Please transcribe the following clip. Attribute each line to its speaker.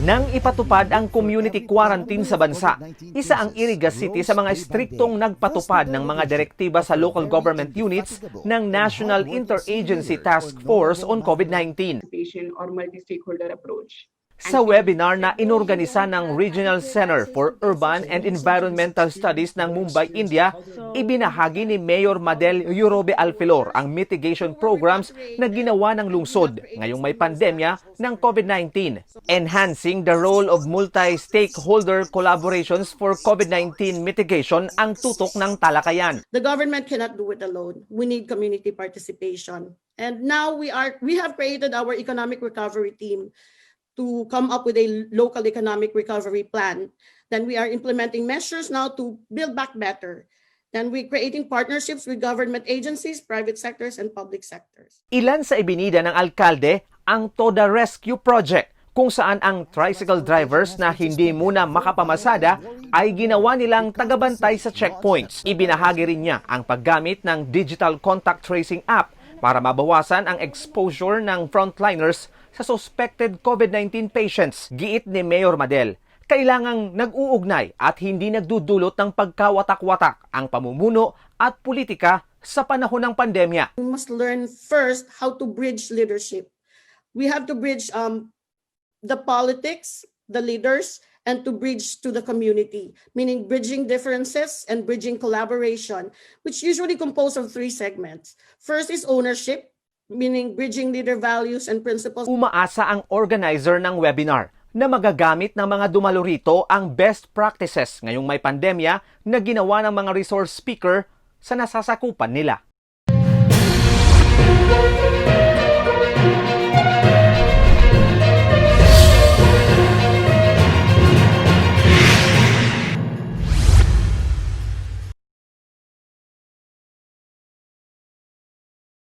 Speaker 1: Nang ipatupad ang community quarantine sa bansa, isa ang Irigas City sa mga striktong nagpatupad ng mga direktiba sa local government units ng National Interagency Task Force on COVID-19.
Speaker 2: Or multi-stakeholder approach.
Speaker 1: Sa webinar na inorganisa ng Regional Center for Urban and Environmental Studies ng Mumbai, India, ibinahagi ni Mayor Madel Yurobe Alfilor ang mitigation programs na ginawa ng lungsod ngayong may pandemya ng COVID-19, enhancing the role of multi-stakeholder collaborations for COVID-19 mitigation ang tutok ng talakayan.
Speaker 3: The government cannot do it alone. We need community participation. And now we have created our economic recovery team to come up with a local economic recovery plan. Then we are implementing measures now to build back better. Then we're creating partnerships with government agencies, private sectors, and public sectors.
Speaker 1: Ilan sa ibinida ng alkalde ang Toda Rescue Project, kung saan ang tricycle drivers na hindi muna makapamasada ay ginawa nilang tagabantay sa checkpoints. Ibinahagi rin niya ang paggamit ng digital contact tracing app para mabawasan ang exposure ng frontliners sa suspected COVID-19 patients. Giit ni Mayor Madel, kailangang nag-uugnay at hindi nagdudulot ng pagkawatak-watak ang pamumuno at politika sa panahon ng pandemya.
Speaker 3: We must learn first how to bridge leadership. We have to bridge the politics, the leaders, and to bridge to the community, meaning bridging differences and bridging collaboration, which usually compose of three segments. First is ownership, meaning bridging leader values and principles.
Speaker 1: Umaasa ang organizer ng webinar na magagamit ng mga dumalo rito ang best practices ngayong may pandemya na ginawa ng mga resource speaker sa nasasakupan nila.